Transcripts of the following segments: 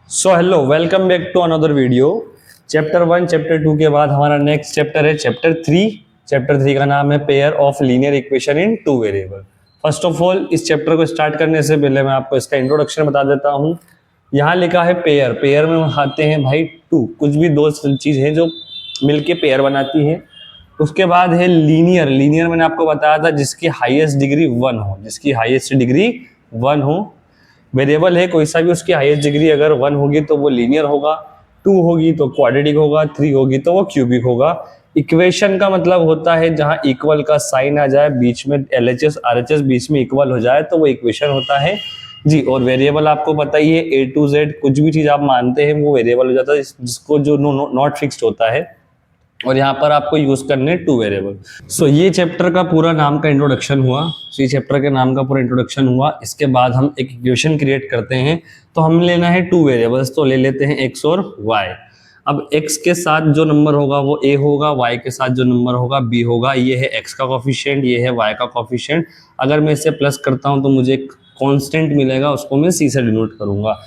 So hello, welcome back to another video. Chapter 1 chapter 2 के बाद हमारा नेक्स्ट चैप्टर है चैप्टर 3। चैप्टर 3 का नाम है pair of linear equation in two variable. First of all इस चैप्टर को स्टार्ट करने से पहले मैं आपको इसका इंट्रोडक्शन बता देता हूँ। यहाँ लिखा है पेयर। पेयर में आते हैं भाई टू, कुछ भी दो चीज है जो मिलके पेयर बनाती है। उसके बाद है लीनियर। लीनियर मैंने आपको बताया था जिसकी हाईएस्ट डिग्री 1 हो, जिसकी हाईएस्ट डिग्री 1 हो। वेरिएबल है कोई सा भी, उसकी हाईएस्ट डिग्री अगर 1 होगी तो वो लीनियर होगा, 2 होगी तो क्वाड्रेटिक होगा, 3 होगी तो वो क्यूबिक होगा। इक्वेशन का मतलब होता है जहां इक्वल का साइन आ जाए, बीच में एलएचएस आरएचएस बीच में इक्वल हो जाए तो वो इक्वेशन होता है जी। और वेरिएबल आपको पता ही है, ए टू जेड कुछ भी चीज आप मानते हैं वो वेरिएबल हो जाता है, जिसको जो नॉट फिक्स्ड होता है। और यहाँ पर आपको यूज करने टू वेरिएबल। सो ये चैप्टर का पूरा नाम का इंट्रोडक्शन हुआ। ये चैप्टर के नाम का पूरा इंट्रोडक्शन हुआ। इसके बाद हम एक इक्वेशन क्रिएट करते हैं। तो हम लेना है टू वेरिएबल्स, तो ले लेते हैं एक्स और वाई। अब x के साथ जो नंबर होगा वो a होगा, y के साथ जो नंबर होगा b होगा। ये है x का कॉफिशिएंट, ये है y का कॉफिशिएंट। अगर मैं इसे प्लस करता हूं तो मुझे एक कांस्टेंट मिलेगा, उसको मैं c से डिनोट करूंगा।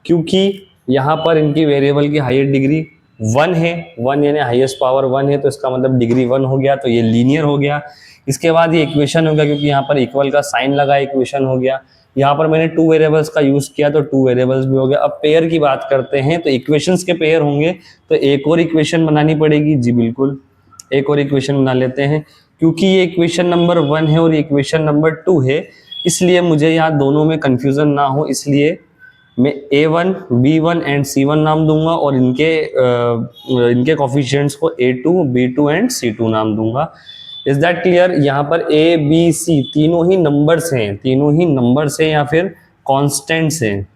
क्योंकि यहाँ पर इनकी वेरिएबल की हाईएस्ट डिग्री 1 है, 1 यानी हाईएस्ट पावर 1 है, तो इसका मतलब डिग्री 1 हो गया, तो ये लीनियर हो गया। इसके बाद ये इक्वेशन हो गया, क्योंकि यहाँ पर इक्वल का साइन लगा, इक्वेशन हो गया। यहाँ पर मैंने टू वेरिएबल्स का यूज किया तो टू वेरिएबल्स भी हो गया। अब पेयर की बात करते हैं, तो इक्वेशंस के पेयर होंगे तो एक और इक्वेशन बनानी पड़ेगी। जी बिल्कुल, एक और इक्वेशन बना लेते हैं। क्योंकि ये इक्वेशन नंबर 1 है और इक्वेशन नंबर 2 है, इसलिए मुझे यहाँ दोनों में कंफ्यूजन ना हो, इसलिए मैं A1, B1 एंड C1 नाम दूंगा और इनके कॉफिशिएंट्स को A2, B2 एंड C2 नाम दूंगा। Is that clear? यहाँ पर A, B, C तीनों ही नंबर्स हैं, तीनों ही नंबर्स हैं या फिर कॉन्स्टेंट्स हैं।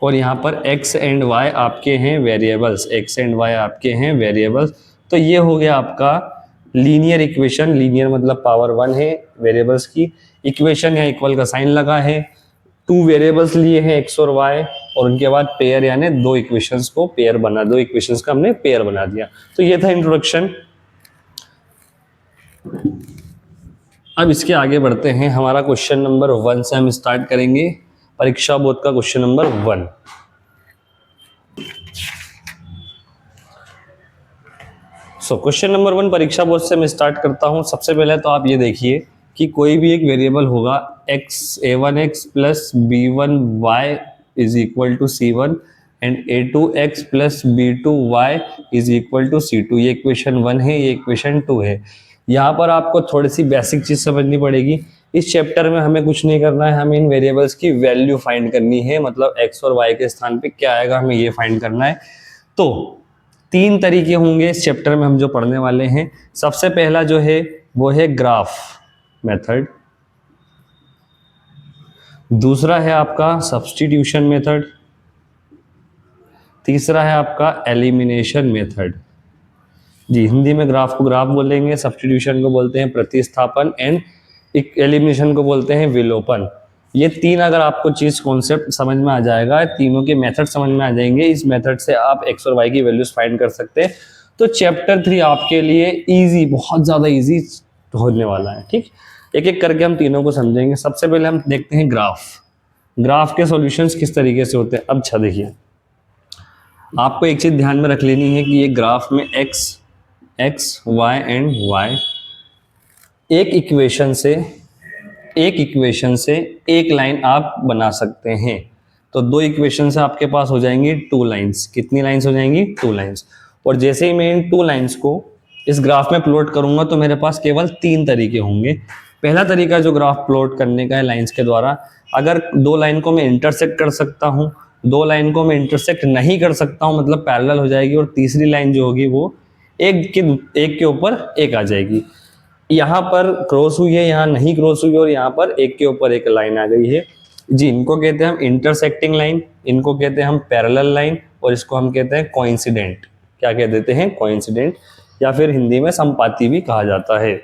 और यहाँ पर x एंड y आपके हैं वेरिएबल्स, x एंड y आपके हैं वेरिएबल्स। तो ये हो गया आपका लीनियर इक्वेशन। लीनियर मतलब पावर 1 है वेरिएबल्स की। इक्वेशन या इक्वल का साइन लगा है, टू वेरिएबल्स लिए हैं x और y, और उनके बाद पेयर यानी दो इक्वेशंस को पेयर बना, दो इक्वेशंस का हमने पेयर बना दिया। तो ये था इंट्रोडक्शन। अब इसके आगे बढ़ते हैं। हमारा क्वेश्चन नंबर 1 से हम स्टार्ट करेंगे, परीक्षा बोर्ड का क्वेश्चन नंबर 1। क्वेश्चन नंबर 1 परीक्षा बोर्ड से मैं स्टार्ट करता हूं। सबसे पहले तो आप ये देखिए कि कोई भी एक वेरिएबल होगा a1x plus b1y is equal to c1 and a2x plus b2y is equal to c2। ये इक्वेशन 1 है, ये इक्वेशन 2 है। यहाँ पर आपको थोड़ी सी बेसिक चीज समझनी पड़ेगी। इस चैप्टर में हमें कुछ नहीं करना है, हमें इन वेरिएबल्स की वैल्यू फाइंड करनी है, मतलब x और y के स्थान पे क्या आएगा हमें ये फाइंड करना है। तो 3 तरीके होंगे इस चैप्टर में हम जो पढ़ने वाले हैं। सबसे पहला जो है वो है ग्राफ मेथड, दूसरा है आपका सब्स्टिट्यूशन मेथड, तीसरा है आपका एलिमिनेशन मेथड। जी, हिंदी में ग्राफ को ग्राफ बोलेंगे, सब्स्टिट्यूशन को बोलते हैं प्रतिस्थापन एंड एलिमिनेशन को बोलते हैं विलोपन। ये 3 अगर आपको चीज कॉन्सेप्ट समझ में आ जाएगा, तीनों के मेथड समझ में आ जाएंगे, इस मेथड से आप x और y की वैल्यूज फाइंड कर सकते हैं। तो चैप्टर 3 आपके लिए इजी, बहुत ज्यादा इजी होने वाला है। ठीक, एक एक करके हम तीनों को समझेंगे। सबसे पहले हम देखते हैं ग्राफ। ग्राफ के सॉल्यूशंस किस तरीके से होते हैं। अब अच्छा देखिए, आपको एक चीज ध्यान में रख लेनी है कि ये ग्राफ में x, y एंड y एक इक्वेशन से एक लाइन आप बना सकते हैं। तो 2 इक्वेशन से आपके पास हो जाएंगी 2 लाइंस। कितनी लाइंस हो जाएंगी? 2 लाइंस। और जैसे ही मैं इन 2 लाइंस को इस ग्राफ में प्लॉट करूंगा तो मेरे पास केवल 3 तरीके होंगे। पहला तरीका जो ग्राफ प्लॉट करने का है लाइंस के द्वारा, अगर 2 लाइन को मैं इंटरसेक्ट कर सकता हूं, 2 लाइन को मैं इंटरसेक्ट नहीं कर सकता हूं मतलब पैरेलल हो जाएगी, और तीसरी लाइन जो होगी वो एक के ऊपर एक आ जाएगी। यहाँ पर क्रॉस हुई है, यहाँ नहीं क्रॉस हुई, और यहाँ पर एक के ऊपर एक लाइन आ गई है। जी, इनको कहते हैं हम इंटरसेक्टिंग लाइन, इनको कहते हैं हम पैरेलल लाइन, और इसको हम कहते हैं कोइंसिडेंट। क्या कह देते हैं? कोइंसिडेंट, या फिर हिंदी में संपाती भी कहा जाता है।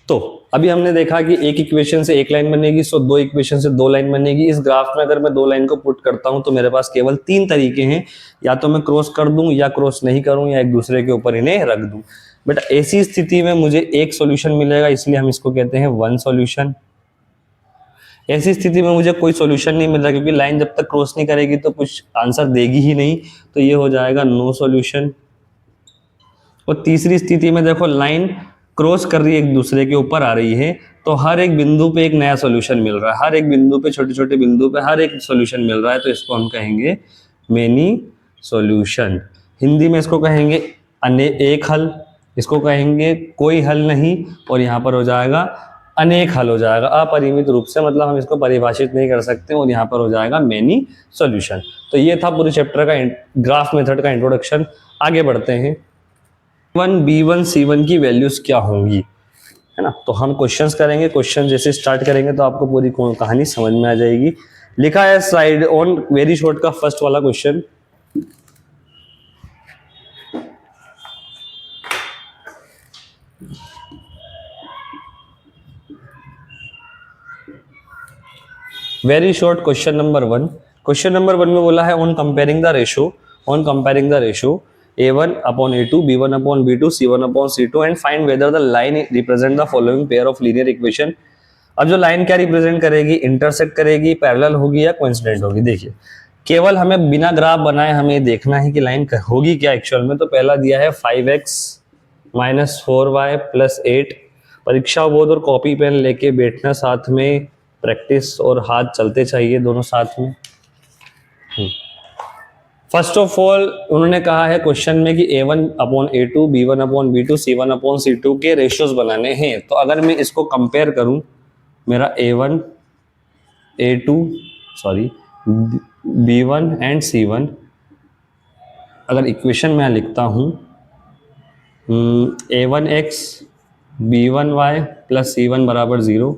तो अभी हमने देखा कि एक इक्वेशन से एक लाइन बनेगी, सो 2 इक्वेशन से 2 लाइन बनेगी। इस ग्राफ में अगर मैं 2 लाइन को पुट करता हूं तो मेरे पास केवल 3 तरीके हैं, या तो मैं क्रॉस कर दूं, या क्रॉस नहीं करूं, या एक दूसरे के ऊपर इन्हें रख दूं। बट ऐसी स्थिति में मुझे एक सॉल्यूशन मिलेगा, इसलिए हम इसको कहते हैं वन सॉल्यूशन। ऐसी स्थिति में मुझे कोई सॉल्यूशन नहीं मिल रहा, क्योंकि लाइन जब तक क्रॉस नहीं करेगी तो कुछ आंसर देगी ही नहीं, तो ये हो जाएगा नो सॉल्यूशन। और तीसरी स्थिति में देखो लाइन क्रॉस कर रही है, एक दूसरे के ऊपर आ रही है, तो हर एक बिंदु पे एक नया सॉल्यूशन मिल रहा है, हर एक बिंदु पे, छोटे छोटे बिंदु पे हर एक सॉल्यूशन मिल रहा है, तो इसको हम कहेंगे मेनी सॉल्यूशन। हिंदी में इसको कहेंगे एक हल, इसको कहेंगे कोई हल नहीं, और यहाँ पर हो जाएगा अनेक हल हो जाएगा, अपरिमित रूप से, मतलब हम इसको परिभाषित नहीं कर सकते, और यहाँ पर हो जाएगा मेनी सॉल्यूशन। तो ये था पूरे चैप्टर का ग्राफ मेथड का इंट्रोडक्शन। आगे बढ़ते हैं। B1 C1 की वैल्यूज क्या होंगी, है ना। तो हम क्वेश्चंस करेंगे, क्वेश्चन जैसे स्टार्ट करेंगे तो आपको पूरी कहानी समझ में आ जाएगी। लिखा है स्लाइड ऑन वेरी शॉर्ट का फर्स्ट वाला question. Very short question number 1। Question number 1 में बोला है on comparing the ratio A1 upon A2, B1 upon B2, C1 upon C2 and find whether the line represent the following pair of linear equation। अब जो line क्या represent करेगी, intersect करेगी, parallel होगी या कोइंसिडेंट होगी। देखिए केवल हमें बिना ग्राफ बनाए हमें देखना है कि लाइन होगी क्या एक्चुअल में। तो पहला दिया है 5x - 4y + 8। परीक्षा बोर्ड और कॉपी पेन लेके बैठना साथ में, प्रैक्टिस और हाथ चलते चाहिए दोनों साथ में। फर्स्ट ऑफ ऑल उन्होंने कहा है क्वेश्चन में कि A1 upon A2, B1 upon B2, C1 upon C2 के रेशियोज बनाने हैं। तो अगर मैं इसको कंपेयर करूं, मेरा A1 A2 sorry B1 and C1, अगर इक्वेशन में लिखता हूं A1x B1y + C1 = 0,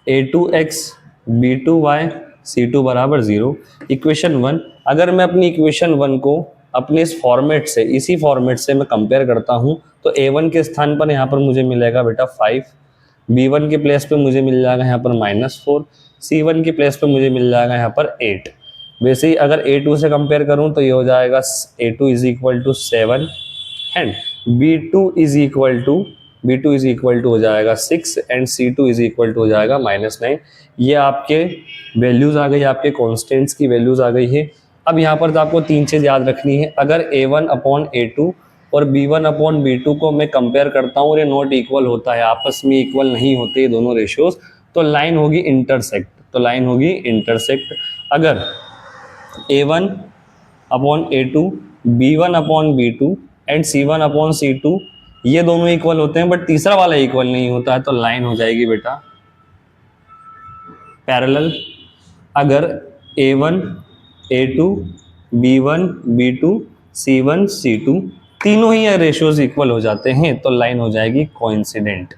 A2x B2y C2 = 0। Equation 1, अगर मैं अपनी इक्वेशन 1 को अपने इस फॉर्मेट से, इसी फॉर्मेट से मैं कंपेयर करता हूं, तो A1 के स्थान पर यहाँ पर मुझे मिलेगा बेटा 5, B1 के प्लेस पे मुझे मिल जाएगा यहाँ पर -4, C1 के प्लेस पे मुझे मिल जाएगा यहाँ पर 8। वैसे ही अगर A2 से कंपेयर करूं तो ये हो जाएगा A2 = 7 and B2 is equal to हो जाएगा 6 and C2 is equal to हो जाएगा -9। ये आपके वैल्यूज आ गई, आपके कॉन्स्टेंट्स की वैल्यूज आ गई है। अब यहाँ पर तो आपको 3 चीज़ याद रखनी है। अगर A1 upon A2 और B1 upon B2 को मैं कंपेयर करता हूँ और ये नॉट इक्वल होता है, आपस में इक्वल नहीं होते ये दोनों रेशियोज, तो लाइन होगी इंटरसेक्ट। अगर A1 upon A2, B1 upon B2 and C1 upon C2 ये दोनों इक्वल होते हैं, बट तीसरा वाला इक्वल नहीं होता है, तो लाइन हो जाएगी बेटा पैरेलल। अगर A1 A2 B1 B2 C1 C2 तीनों ही रेशियोज इक्वल हो जाते हैं, तो लाइन हो जाएगी कोइंसिडेंट।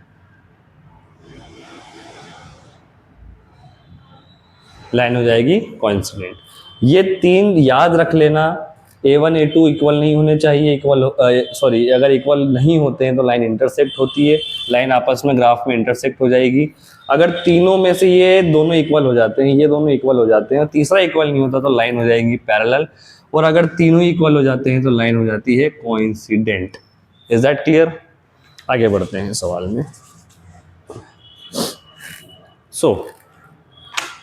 ये 3 याद रख लेना। A1 A2 इक्वल नहीं होने चाहिए, अगर इक्वल नहीं होते हैं तो लाइन इंटरसेक्ट होती है, लाइन आपस में ग्राफ में इंटरसेक्ट हो जाएगी। अगर तीनों में से ये दोनों इक्वल हो जाते हैं, और तीसरा इक्वल नहीं होता तो लाइन हो जाएगी पैरेलल, और अगर तीनों इक्वल हो जाते हैं तो लाइन हो जाती है कोइंसिडेंट। Is that clear? आगे बढ़ते हैं सवाल में।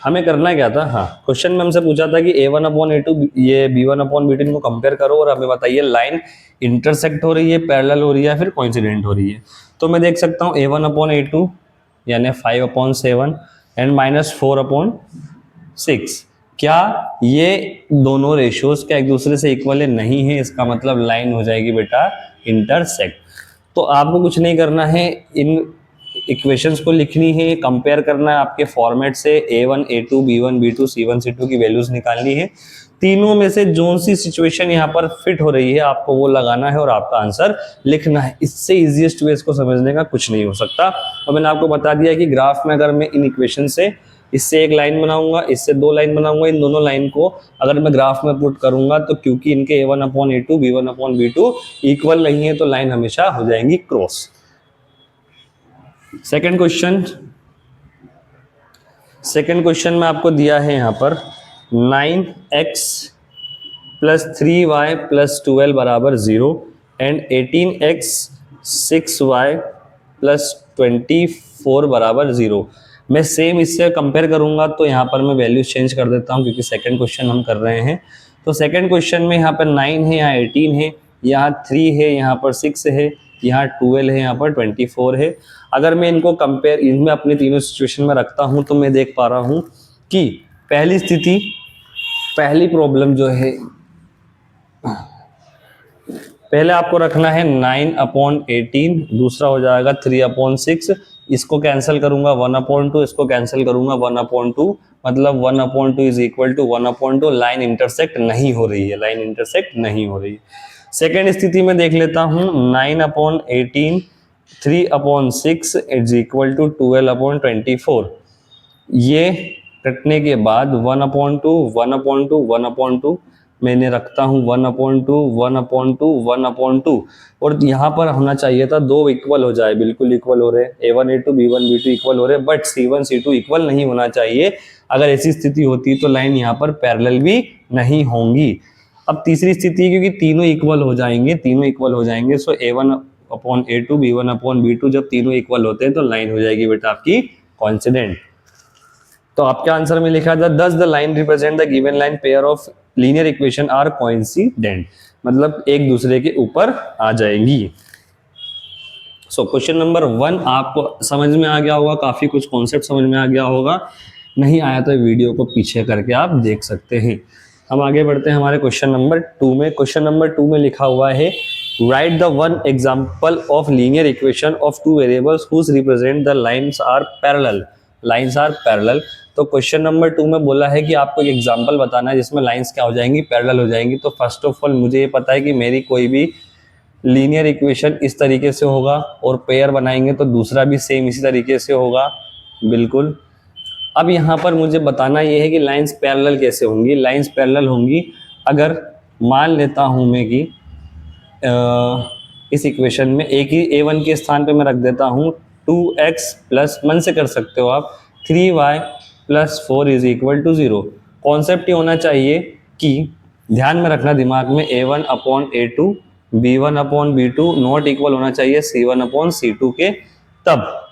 हमें करना क्या था, क्वेश्चन में हमसे पूछा था कि A1 upon A2 ये B1 upon B2 को कंपेयर करो और हमें बताइए लाइन इंटरसेक्ट हो रही है, पैरेलल हो रही है, फिर कोइंसिडेंट हो रही है। तो मैं देख सकता हूँ A1 upon A2 यानी 5/7 एंड -4/6। क्या ये दोनों रेशियोज क्या एक दूसरे से इक्वल है? नहीं है, इसका मतलब लाइन हो जाएगी बेटा इंटरसेक्ट। तो आपको कुछ नहीं करना है, इन इक्वेशंस को लिखनी है, कंपेयर करना है आपके फॉर्मेट से, A1 A2 B1 B2 C1 C2 की वैल्यूज निकालनी है। तीनों में से जो सी सिचुएशन यहाँ पर फिट हो रही है आपको वो लगाना है और आपका आंसर लिखना है। इससे इजीएस्ट वे इसको समझने का कुछ नहीं हो सकता। और मैंने आपको बता दिया कि ग्राफ में अगर मैं इन इक्वेशन से इससे एक लाइन बनाऊंगा, इससे 2 लाइन बनाऊंगा, इन दोनों लाइन को अगर मैं ग्राफ में पुट करूंगा तो क्योंकि इनके A1 upon A2 B1 upon B2 equal नहीं है तो लाइन हमेशा हो जाएंगी क्रॉस। सेकेंड क्वेश्चन में आपको दिया है यहाँ पर 9x + 3y + 12 = 0 and 18x 6y + 24 = 0। मैं सेम इससे कंपेयर करूंगा तो यहाँ पर मैं वैल्यूज चेंज कर देता हूँ क्योंकि सेकंड क्वेश्चन हम कर रहे हैं। तो सेकंड क्वेश्चन में यहाँ पर 9 है, यहाँ 18 है, यहाँ 3 है, यहाँ पर 6 है, यहाँ 12 है, यहाँ पर 24 है। अगर मैं इनको कंपेयर इनमें अपने तीनों सिचुएशन में रखता हूँ तो मैं देख पा रहा हूँ कि पहली स्थिति, पहली प्रॉब्लम जो है, पहले आपको रखना है 9/18, दूसरा हो जाएगा 3/6, इसको कैंसिल करूंगा 1/2, इसको कैंसिल करूंगा 1/2, मतलब 1/2 is equal to 1/2। Line intersect नहीं हो रही है, लाइन इंटरसेक्ट नहीं हो रही है। सेकेंड स्थिति में देख लेता हूं, 9/18 3/6 इज इक्वल टू 12/24। ये कटने के बाद 1/2 1/2 1/2 मैंने रखता हूँ 1/2 1/2 1/2, और यहाँ पर होना चाहिए था दो इक्वल हो जाए, बिल्कुल इक्वल हो रहे, A1 A2 B1 B2 equal हो रहे, बट C1 C2 इक्वल नहीं होना चाहिए। अगर ऐसी स्थिति होती तो लाइन यहाँ पर पैरेलल भी नहीं होंगी। अब तीसरी स्थिति है क्योंकि तीनों इक्वल हो जाएंगे, तीनों इक्वल हो जाएंगे, सो A1/A2 B1/B2 जब तीनों इक्वल होते हैं तो लाइन हो जाएगी बेटा आपकी कोइंसिडेंट। तो आपके आंसर में लिखा था does the line represent the given line pair of linear equation are coincident, मतलब एक दूसरे के ऊपर आ जाएंगी। सो क्वेश्चन नंबर 1 आपको समझ में आ गया होगा, काफी कुछ कॉन्सेप्ट समझ में आ गया होगा, नहीं आया तो वीडियो को पीछे करके आप देख सकते हैं। हम आगे बढ़ते हैं हमारे क्वेश्चन नंबर 2 में। क्वेश्चन नंबर 2 में लिखा हुआ है write the one example of linear equation of two variables whose represent the lines are parallel, lines are parallel. तो क्वेश्चन नंबर 2 में बोला है कि आपको एक एग्जांपल बताना है जिसमें लाइंस क्या हो जाएंगी, पैरेलल हो जाएंगी। तो फर्स्ट ऑफ ऑल मुझे ये पता है कि मेरी कोई भी लीनियर इक्वेशन इस तरीके से होगा और पेयर बनाएंगे तो दूसरा भी सेम इसी तरीके से होगा, बिल्कुल। अब यहाँ पर मुझे बताना ये है कि लाइंस पैरेलल कैसे होंगी। लाइंस पैरेलल होंगी अगर मान लेता हूँ मैं कि इस इक्वेशन में एक ही A1 के स्थान पे मैं रख देता हूँ 2x प्लस, मन से कर सकते हो आप, 3y plus 4 is equal to 0। Concept ये होना चाहिए कि ध्यान में रखना दिमाग में, A1/A2 B1/B2 नॉट इक्वल होना चाहिए C1/C2 के। तब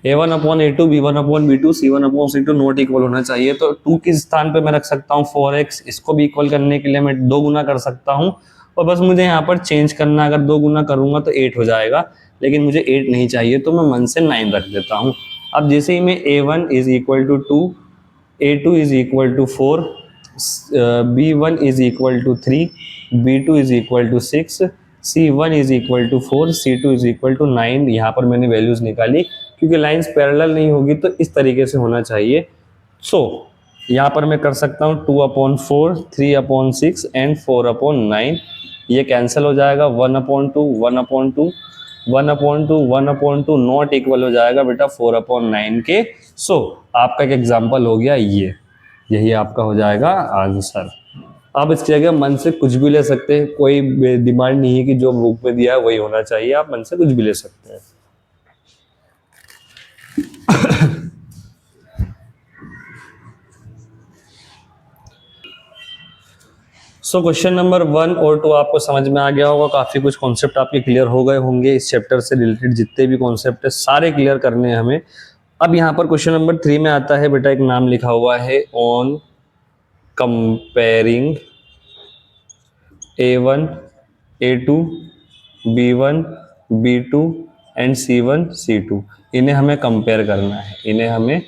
A1/A2 B1/B2 C1/C2 not equal होना चाहिए। तो 2 के स्थान पे मैं रख सकता हूँ 4x, इसको भी इक्वल करने के लिए मैं 2 गुना कर सकता हूँ, और बस मुझे यहाँ पर चेंज करना, अगर 2 गुना करूँगा तो 8 हो जाएगा, लेकिन मुझे 8 नहीं चाहिए तो मैं मन से 9 रख देता हूँ। अब जैसे ही मैं A1 is equal to 2, A2 is equal to 4, B1 is equal to 3, B2 is equal to 6, C1 is equal to 4, C2 is equal to 9, यहाँ पर मैंने वैल्यूज निकाली क्योंकि लाइंस पैरेलल नहीं होगी तो इस तरीके से होना चाहिए। सो यहाँ पर मैं कर सकता हूँ 2/4 3/6 एंड 4/9, ये कैंसिल हो जाएगा 1/2 1/2 1/2 1/2 नॉट इक्वल हो जाएगा बेटा 4/9 के। सो आपका एक एग्जाम्पल हो गया ये, यही आपका हो जाएगा आंसर। आप इसकी जगह मन से कुछ भी ले सकते हैं, कोई डिमांड नहीं है कि जो बुक में दिया है वही होना चाहिए, आप मन से कुछ भी ले सकते हैं। सो क्वेश्चन नंबर 1 और 2 आपको समझ में आ गया होगा, काफी कुछ कॉन्सेप्ट आपके क्लियर हो गए होंगे। इस चैप्टर से रिलेटेड जितने भी कॉन्सेप्ट है सारे क्लियर करने हैं हमें। अब यहाँ पर क्वेश्चन नंबर 3 में आता है बेटा, एक नाम लिखा हुआ है on comparing A1 A2 B1 B2 and C1 C2। इन्हें हमें कंपेयर करना है, इन्हें हमें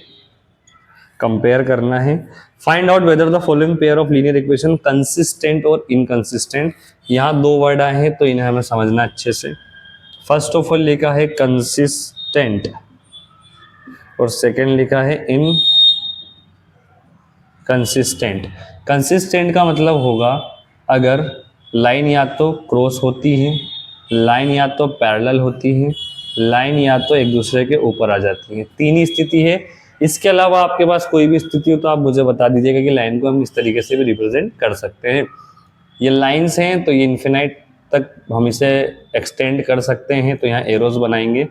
कंपेयर करना है। Find out whether the following pair of linear equation consistent और इनकंसिस्टेंट। यहाँ 2 वर्ड आए हैं तो इन्हें हमें समझना अच्छे से। फर्स्ट ऑफ ऑल लिखा है कंसिस्टेंट और सेकंड लिखा है इनकंसिस्टेंट। कंसिस्टेंट का मतलब होगा अगर लाइन या तो क्रॉस होती है, लाइन या तो पैरेलल होती है, लाइन या तो एक दूसरे के ऊपर आ जाती है, तीन ही स्थिति है। इसके अलावा आपके पास कोई भी स्थिति हो तो आप मुझे बता दीजिएगा कि लाइन को हम इस तरीके से भी रिप्रेजेंट कर सकते हैं। ये लाइंस हैं तो ये इन्फिनाइट तक हम इसे एक्सटेंड कर सकते हैं, तो यहाँ एरोज बनाएंगे।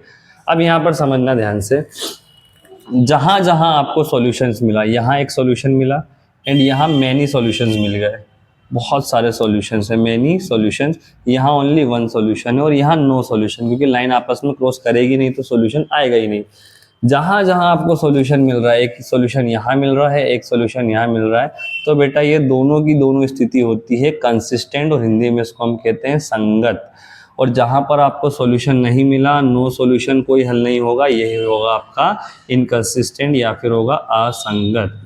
अब यहाँ पर समझना ध्यान से, जहाँ जहाँ आपको सॉल्यूशंस मिला, यहाँ एक सॉल्यूशन मिला एंड यहाँ मैनी सॉल्यूशंस मिल गए, बहुत सारे सॉल्यूशंस है, मेनी सॉल्यूशंस। यहाँ ओनली वन सॉल्यूशन है और यहाँ नो सॉल्यूशन, क्योंकि लाइन आपस में क्रॉस करेगी नहीं तो सॉल्यूशन आएगा ही नहीं। जहाँ जहाँ आपको सॉल्यूशन मिल रहा है, एक सॉल्यूशन यहाँ मिल रहा है, एक सॉल्यूशन यहाँ मिल रहा है, तो बेटा ये दोनों की दोनों स्थिति होती है कंसिस्टेंट, और हिंदी में इसको हम कहते हैं संगत। और जहाँ पर आपको सॉल्यूशन नहीं मिला, नो सॉल्यूशन, कोई हल नहीं होगा, यही होगा आपका इनकंसिस्टेंट या फिर होगा असंगत।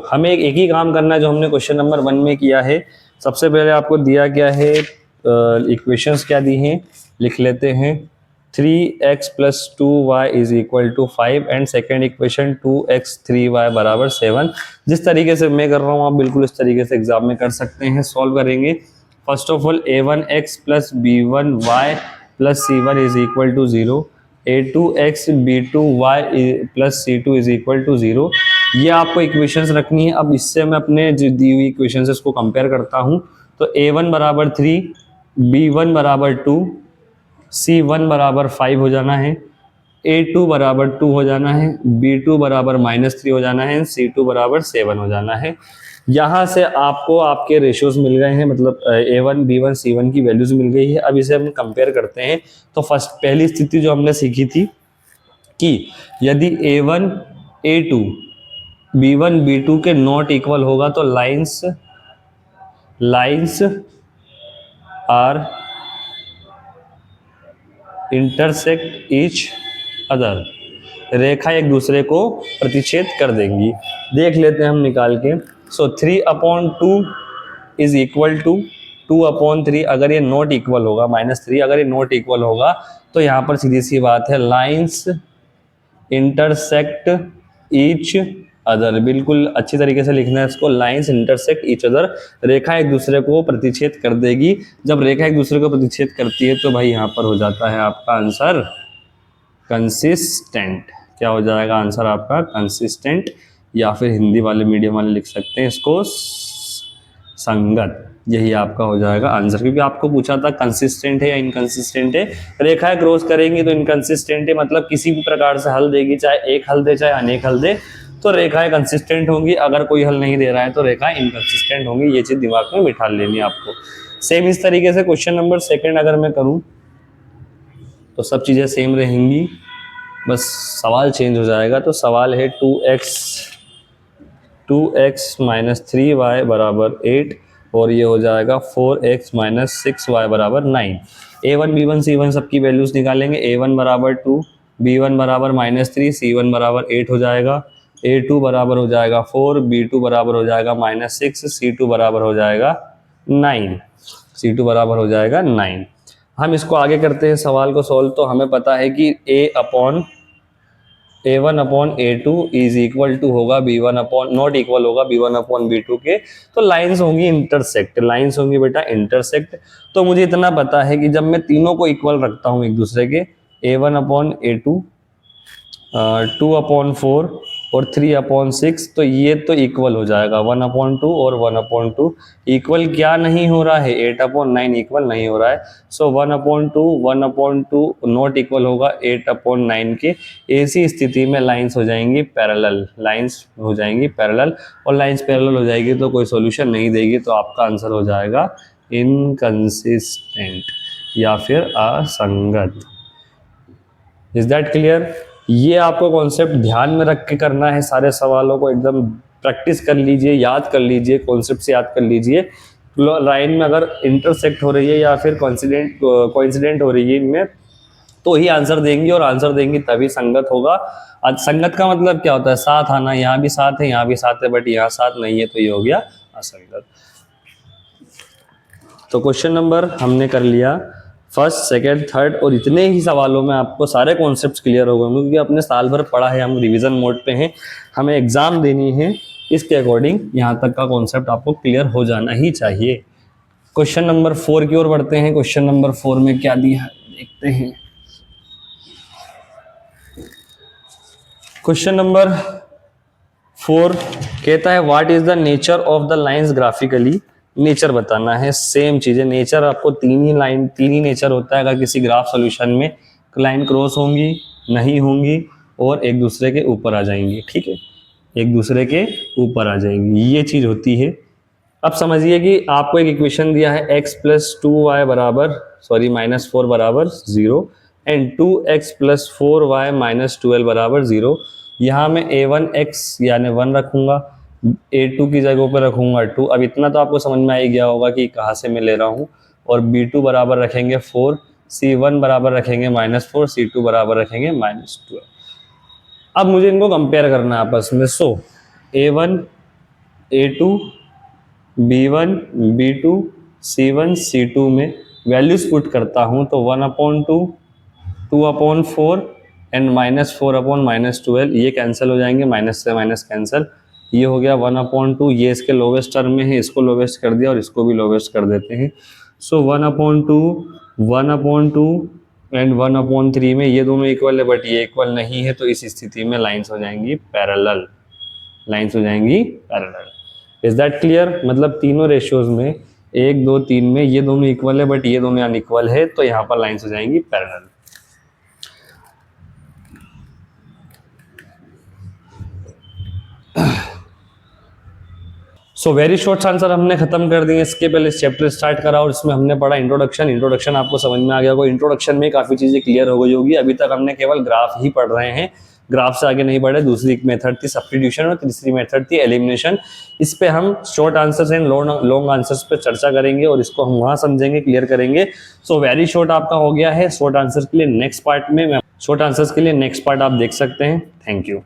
हमें एक ही काम करना है जो हमने क्वेश्चन नंबर 1 में किया है। सबसे पहले आपको दिया क्या है, इक्वेशंस क्या दी हैं, लिख लेते हैं। 3x + 2y = 5 and second equation 2x 3y = 7। जिस तरीके से मैं कर रहा हूँ आप बिल्कुल इस तरीके से एग्जाम में कर सकते हैं, सॉल्व करेंगे। First of all a1x + b1y + c1 = 0, a2x b2y + c2 = 0। ये आपको इक्वेशंस रखनी है। अब इससे मैं अपने जो दी हुई इक्वेशंस है उसको कंपेयर करता हूँ। तो a1 = 3, b1 = 2, c1 = 5 हो जाना है, a2 = 2 हो जाना है, b2 = -3 हो जाना है, c2 = 7 हो जाना है। यहाँ से आपको आपके रेशियोज मिल गए हैं, मतलब a1 b1 c1 की वैल्यूज मिल गई है। अब इसे हम कंपेयर करते हैं। तो पहली स्थिति जो हमने सीखी थी कि यदि a1 a2 b1 b2 के नॉट इक्वल होगा तो lines are intersect each other, रेखा एक दूसरे को प्रतिच्छेद कर देंगी। देख लेते हैं हम निकाल के। 3/2 = 2/3। अगर ये नॉट इक्वल होगा, -3 अगर ये नॉट इक्वल होगा तो यहाँ पर सीधी सी बात है, लाइंस इंटरसेक्ट ईच अदर। बिल्कुल अच्छी तरीके से लिखना है इसको, लाइंस इंटरसेक्ट ईच अदर, रेखा एक दूसरे को प्रतिच्छेद कर देगी। जब रेखा एक दूसरे को प्रतिच्छेद करती है तो भाई यहाँ पर हो जाता है आपका आंसर कंसिस्टेंट। क्या हो जाएगा आंसर आपका? कंसिस्टेंट, या फिर हिंदी वाले मीडियम वाले लिख सकते हैं इसको संगत। यही आपका हो जाएगा आंसर, क्योंकि आपको पूछा था कंसिस्टेंट है या इनकंसिस्टेंट है। रेखाएं क्रॉस करेंगी तो इनकंसिस्टेंट है, मतलब किसी भी प्रकार से हल देगी, चाहे एक हल दे चाहे अनेक हल दे, तो रेखाएं कंसिस्टेंट होंगी। अगर कोई हल नहीं दे रहा है तो रेखाएं इनकंसिस्टेंट होंगी। ये चीज दिमाग में बिठा लेनी है आपको। सेम इस तरीके से क्वेश्चन नंबर 2 अगर मैं करूं तो सब चीजें सेम रहेंगी, बस सवाल चेंज हो जाएगा। तो सवाल है 2x - 3y = 8 और ये हो जाएगा 4x - 6y = 9। a1 b1 c1 सबकी वैल्यूज निकालेंगे। a1 = 2, b1 = -3, c1 = 8 हो जाएगा, a2 बराबर हो जाएगा 4, b2 बराबर हो जाएगा -6, c2 बराबर हो जाएगा 9, c2 बराबर हो जाएगा 9। हम इसको आगे करते हैं सवाल को सॉल्व। तो हमें पता है कि a1/a2 = होगा b1 नॉट इक्वल होगा b1/b2 के। तो लाइंस होंगी इंटरसेक्ट, लाइंस होंगी बेटा इंटरसेक्ट। तो मुझे इतना पता है कि जब मैं तीनों को इक्वल रखता हूँ एक दूसरे के, a1/a2 2/4 और 3/6, तो ये तो इक्वल हो जाएगा 1/2 और 1/2। इक्वल क्या नहीं हो रहा है? 8/9 इक्वल नहीं हो रहा है। सो 1/2 नॉट इक्वल होगा 8/9 के। ऐसी स्थिति में लाइंस हो जाएंगी पैरेलल, लाइंस हो जाएंगी पैरेलल, और लाइंस पैरेलल हो जाएगी तो कोई सॉल्यूशन नहीं देगी। तो आपका आंसर हो जाएगा इनकंसिस्टेंट या फिर असंगत। Is that clear? ये आपको कॉन्सेप्ट ध्यान में रख के करना है। सारे सवालों को एकदम प्रैक्टिस कर लीजिए, याद कर लीजिए, कॉन्सेप्ट से याद कर लीजिए। लाइन में अगर इंटरसेक्ट हो रही है या फिर कोइंसिडेंट हो रही है इनमें, तो ही आंसर देंगी, और आंसर देंगी तभी संगत होगा। संगत का मतलब क्या होता है? साथ आना। यहाँ भी साथ है, यहाँ भी साथ है, बट यहाँ साथ नहीं है, तो ये हो गया असंगत। तो क्वेश्चन नंबर हमने कर लिया फर्स्ट, सेकंड, थर्ड, और इतने ही सवालों में आपको सारे कॉन्सेप्ट्स क्लियर हो गए, क्योंकि अपने साल भर पढ़ा है, हम रिवीजन मोड पे हैं, हमें एग्जाम देनी है, इसके अकॉर्डिंग यहाँ तक का कॉन्सेप्ट आपको क्लियर हो जाना ही चाहिए। क्वेश्चन नंबर 4 की ओर बढ़ते हैं। क्वेश्चन नंबर 4 में क्या दिया है देखते हैं। क्वेश्चन नंबर 4 कहता है what is the nature of the lines graphically. Nature बताना है। सेम चीज है, नेचर आपको तीन ही नेचर होता है अगर किसी ग्राफ सॉल्यूशन में। लाइन क्रॉस होंगी, नहीं होंगी, और एक दूसरे के ऊपर आ जाएंगी। ठीक है, एक दूसरे के ऊपर आ जाएंगी, ये चीज होती है। अब समझिए कि आपको एक इक्वेशन दिया है x प्लस 2y बराबर -4 बराबर 0 and 2x plus 4y minus 12 बराबर 0। यहाँ मैं a1x यानी 1 रखूंगा, a2 की जगह पर रखूंगा 2। अब इतना तो आपको समझ में आ ही गया होगा कि कहाँ से मैं ले रहा हूँ। और b2 बराबर रखेंगे 4, c1 बराबर रखेंगे -4, c2 बराबर रखेंगे -12। अब मुझे इनको कंपेयर करना है आपस में। सो a1 a2 b1 b2 c1 c2 में वैल्यूज पुट करता हूँ तो 1/2 2/4 एंड -4/-12 ये कैंसिल हो जाएंगे, माइनस से माइनस कैंसिल। ये हो गया 1/2, ये इसके लोवेस्ट टर्म में है, इसको लोवेस्ट कर दिया और इसको भी लोवेस्ट कर देते हैं। सो 1/2 1/2 एंड 1/3 में ये दोनों इक्वल है, बट ये इक्वल नहीं है, तो इस स्थिति में लाइंस हो जाएंगी पैरेलल, लाइंस हो जाएंगी पैरेलल। Is that clear? मतलब तीनों रेशियोज में 1 2 3 में ये दोनों इक्वल है बट ये दोनों अनइक्वल है, तो यहाँ पर लाइंस हो जाएंगी parallel. So very short answer हमने खत्म कर दिए। इसके पहले चैप्टर स्टार्ट करा और इसमें हमने पढ़ा इंट्रोडक्शन आपको समझ में आ गया होगा। इंट्रोडक्शन में काफी चीजें क्लियर हो गई होगी। अभी तक हमने केवल ग्राफ ही पढ़ रहे हैं, ग्राफ से आगे नहीं बढ़े। दूसरी मेथड थी सब्स्टिट्यूशन और तीसरी मेथड थी एलिमिनेशन। इस पे हम short answers and long answers पे चर्चा करेंगे और इसको हम वहां समझेंगे, क्लियर करेंगे। सो वेरी शॉर्ट आपका हो गया है। शॉर्ट आंसर्स के लिए नेक्स्ट पार्ट आप देख सकते हैं। Thank you.